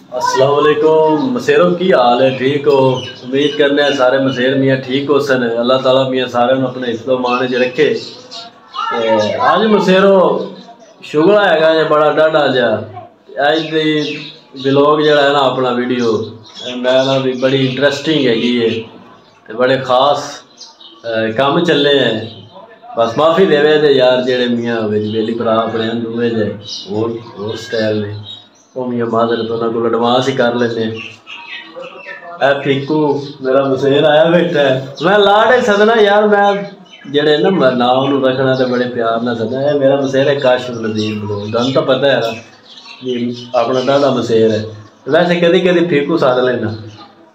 अस्सलाम वालेकुम मसेरों की हाल है, ठीक हो? उम्मीद करने हैं सारे मसेर मियाँ ठीक हो सन। अल्लाह ताला मियाँ सारे अपने हिफ्ज़ो मान च रखे। अज मसेरों शुगला है जो बड़ा डाढ़ा जा अज दी ब्लॉग जरा है ना अपना वीडियो मैं ना भी बड़ी इंटरस्टिंग हैगी है तो बड़े खास काम चले हैं। बस माफ़ी देवे दे यार जेड़े मियाँ बेली भरा अपने दूए जे होर स्टाइल ने वो मियाँ मादर तो ना को एडवांस ही कर लेने। फीकू मेरा मसेर आया बैठा है, मैं लाड़े सदना यार, मैं जेड़े ना नाम रखना तो बड़े प्यार ना सदना है। मेरा मसेर है काशिफ नदीम ब्लॉग, तुम तो पता है ना कि अपना डाढ़ा मसेर है। वैसे कदी कदी फीकू सद लेना,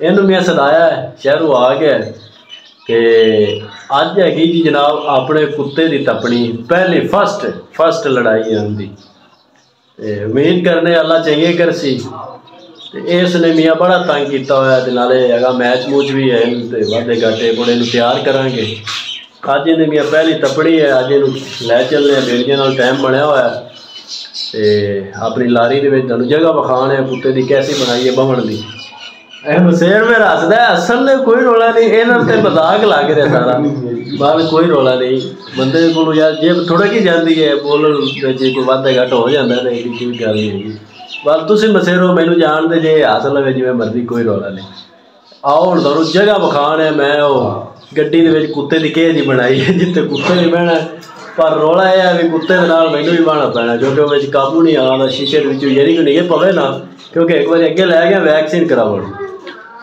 इनू मैं सदाया है शहरों आ गया कि अज हैगी जी जनाब अपने कुत्ते की तपनी पहली फस्ट लड़ाई है उनकी। उम्मीद करने अल्लाह चंगे कर सी। इसने मियाँ बड़ा तंग किया हुआ है, नाले है मैच मूच भी है तो वादे घाटे बड़े त्यार करांगे। अज इन्हें मियाँ पहली तपनी है, अज इन लै चलने बेड़िया नाल टाइम बनया हुआ है तो अपनी लारी के जगह विखाने कुत्ते की कैसी बनाई है बवन की। मसेर में हसदा है, हसन ने कोई रोला नहीं, इन्होंने तो मजाक लग रहा सारा बाल कोई रोला नहीं। बंदे को यार जेब थोड़ा की जाती है बोलन कोई वादा घट हो जाता है तो कोई गल नहीं है। बस तुम मसेरो मैनू जानते जे हस लवे जिमें मर्जी, कोई रोला नहीं। आओ हम तुहानू जगह विखान है, मैं गड्डी दे कुत्ते की घेर ही बनाई है जिते कुत्ते भी बहना, पर रोला यह है भी कुत्ते के नाल मैनू भी बहना पैना क्योंकि वो काबू नहीं आना शीशे यही को निगे पवे ना, क्योंकि एक बार अगे लै गया वैक्सीन करावन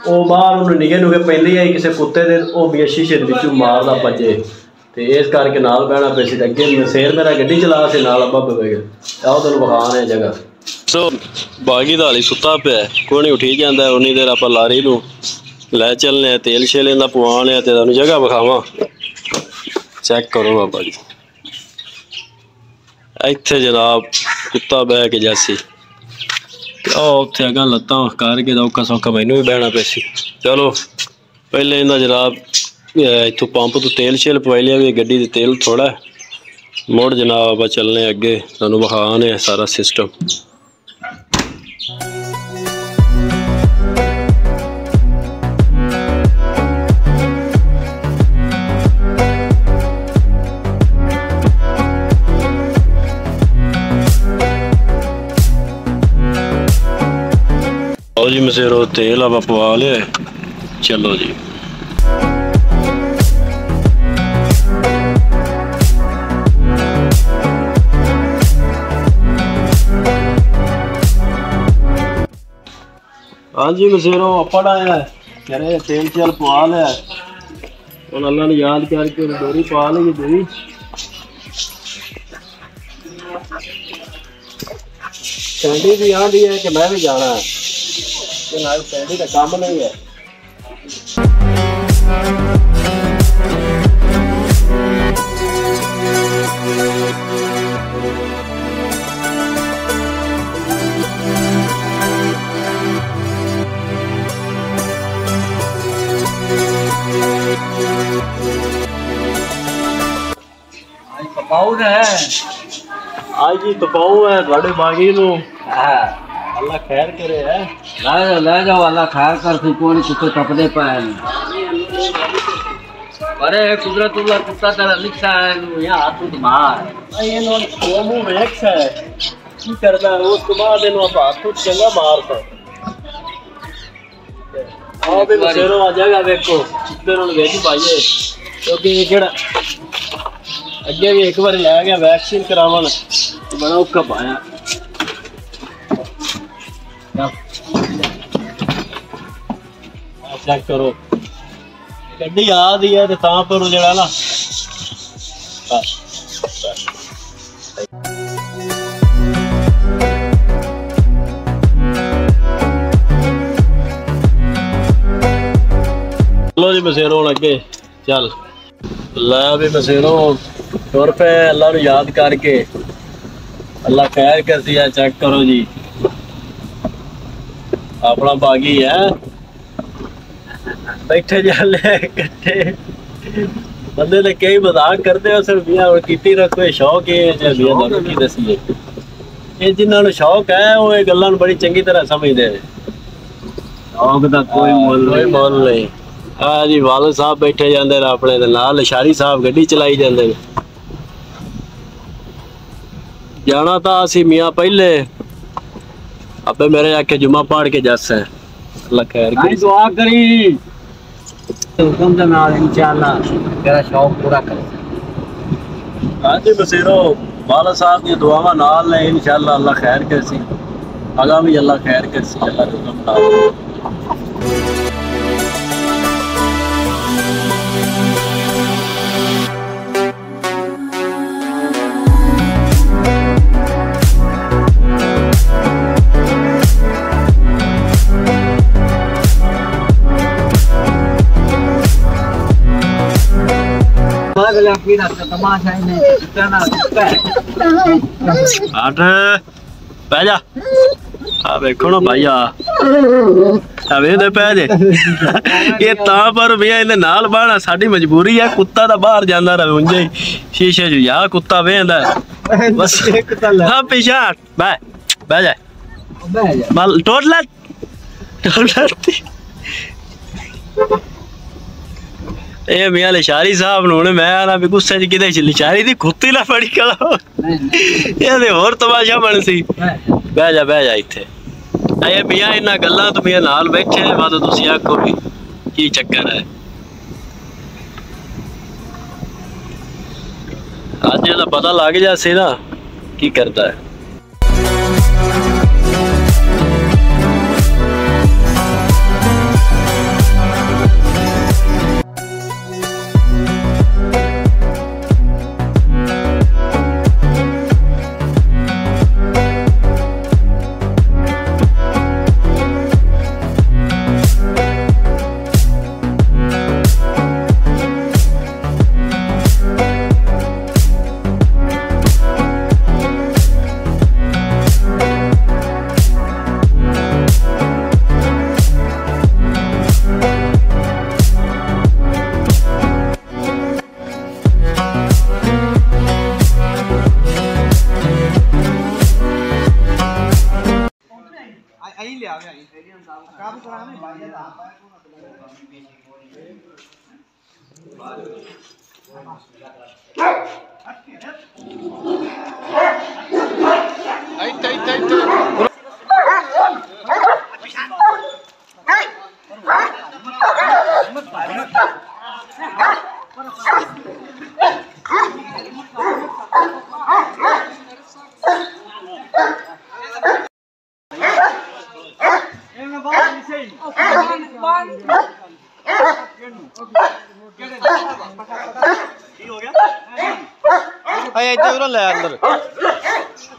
वो बाहर उन्होंने निगे नुगे पैंदी है किसी कुत्ते दे भी शीशे के मारदा भजे तो इस करके नाल बहना पे सी। अगे मसेर मेरा गड्डी चला से नाल अब्बा पे गया। आओ तुम विखान है जगह। सो बागी दा हाली सुता पिया कोई नहीं उठी जाता है, उन्नी देर आप लारी नू लै चलने तेल शेल का पवाने तो तुहानू जगह विखावां। चेक करो बाबा जी इत्थे जनाब कुत्ता बह के जैसी उत्थे अगर लत्तां करके औखा सौखा मैनू भी बहना पे सी। चलो पहले इन्हें जनाब इतों पंप तो तेल शेल पवाई लिया भी गड्डी का तेल थोड़ा है। मुड़ जनाब आप चलने अगे तुहानू विखाने सारा सिस्टम। जी मसेरो तेल आप पवा लिया, चलो जी। हाँ जी मसेरो पड़ा है कह रहे तेल चल पवा लिया और अल्लाह ने याद करके डोरी पा ली दूरी। कैंडी भी आँधी है कि मैं भी जाना है कैंडी का काम नहीं है। तपाऊ है आज जी तपाऊ है बड़े बागी नो अल्लाह खैर करे है। ले जाओ अल्लाह खैर कर सी कोई कुत्ते तपदे पाए। अरे कुदरत उल्ला कुत्ता तेरा लिखा है यहाँ हाथ उठ मार ये नो मुंह वेक्स है की करदा है उस बाद इनो आप हाथ उठ चंगा मारता। आओ भी मसेरो आ जाएगा देखो कुत्ते नु भेजी पाइए क्योंकि ये जेड़ा अगे भी एक बार लै गया वैक्सीन करावन तो बड़ा औखा पाया। चेक करो गड्डी आ दी है तो पर जरा ना चलो जी मसेरो अगे चल ला भी मसेरो तुर पे अल्लाह नू याद करके अल्लाह खैर कर दिया। चेक करो जी अपना बागी है बैठे जाले कट्ठे बंदे ने कई मजाक करते हो सिर्फ मियाँ की रखो शौक है मियाँ की दसीए ये जिन्होंने शौक है वो गल्लां बड़ी चंगी तरह समझते हैं। शौक दा कोई मुल नहीं। हाँ जी वाल साहब बैठे जाते ने अपने नाल, शारी साहब गड्डी चलाई जाते ने। जाना था असी मियाँ पहले, अबे मेरे आके जुम्मा पढ़ के जस है। अल्लाह खैर करे। दुआ करी हुक्म दे नाल इंशाअल्लाह तेरा शौक पूरा कर। हाँ जी बसेरो वाला साहब की दुआवां नाल ने इंशाअल्लाह अल्लाह खैर करसी, आगा भी अल्लाह खैर करसी। अल्लाह के हुक्म नाल। पै जा वेखो ना भाई ये पर भैया इहदे नाल बाहना साडी मजबूरी है। कुत्ता तो बाहर जांदा रहे उंजे शीशे च या कुत्ता वेंदा बस। हाँ पीछा बह बह जा बल टोटल ये मियाँ लिशारी साहब ने मैं आना भी गुस्से च कि लिशारी दी खुत्ती ना फड़ी करो ये होर तमाशा बन सी। बह जा इत्थे ये मियाँ इन्ना गल्लां तो मियाँ नाल बैठे बाद तुसीं आखो भी की चक्कर है। अज इहदा पता लग जासे ना की करता है।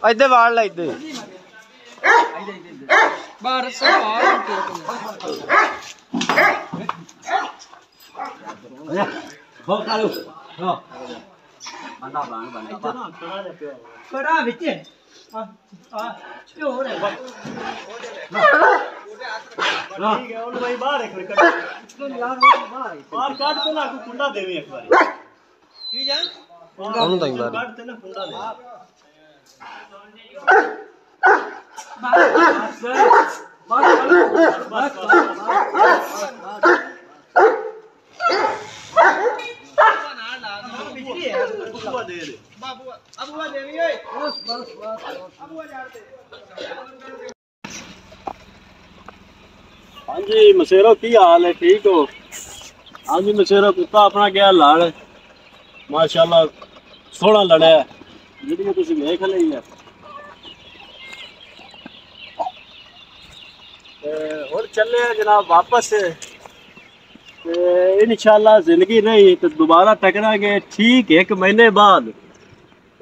इधर वाड़ ला इधर हाँ जी मसेरो की हाल है, ठीक हो? हाँ जी मसेरो कुत्ता अपना क्या लाल है माशाल्लाह सोहना लड़ा है वीडियो तुम देख ली है। और चले जनाब वापस इंशाल्लाह जिंदगी रही तो दोबारा टकरांगे ठीक 1 महीने बाद।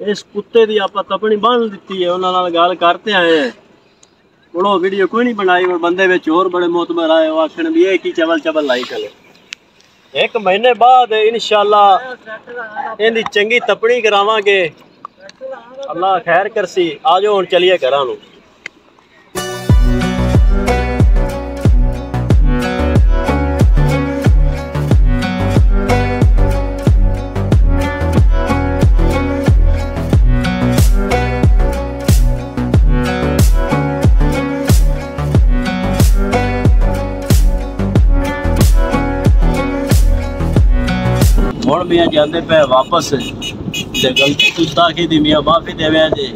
इस कुत्ते की आप तपनी बन दी है, उन्होंने गल करते आए हैं। बड़ो वीडियो कोई नहीं बनाई और बंदे विच होर बड़े मोतबर आए आखन भी एक ही चबल चबल लाई चले। 1 महीने बाद इंशाल्लाह इनकी चंगी तपनी करावांगे, अल्लाह खैर करसी। आ जाओ हुण चलिए घरां नूं। गर्मियां जाते पे वापस ते गलती तुस्ता की दी मियाँ माफ़ी देवे जी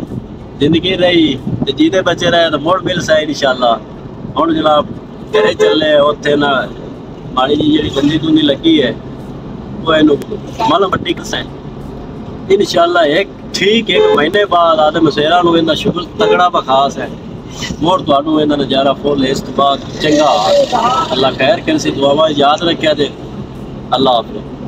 जिंदगी रही ते जीते बचे रहे तो मुड़ मिल साई इंशाल्लाह। हुण जनाब घरे चले उत्थे ना माड़ी जी जी गंदी गुंदी लगी है वो इनू मल मट्टी कसे इंशाल्लाह एक ठीक एक महीने बाद आदे मसेरा नूं इहदा शुगर तगड़ा बखास है मोड़ तुहानू इहदा नज़ारा फुल इस तो बाद चंगा अल्लाह खैर करे सी दुआवां याद रखिया जे अल्लाह हाफिज़।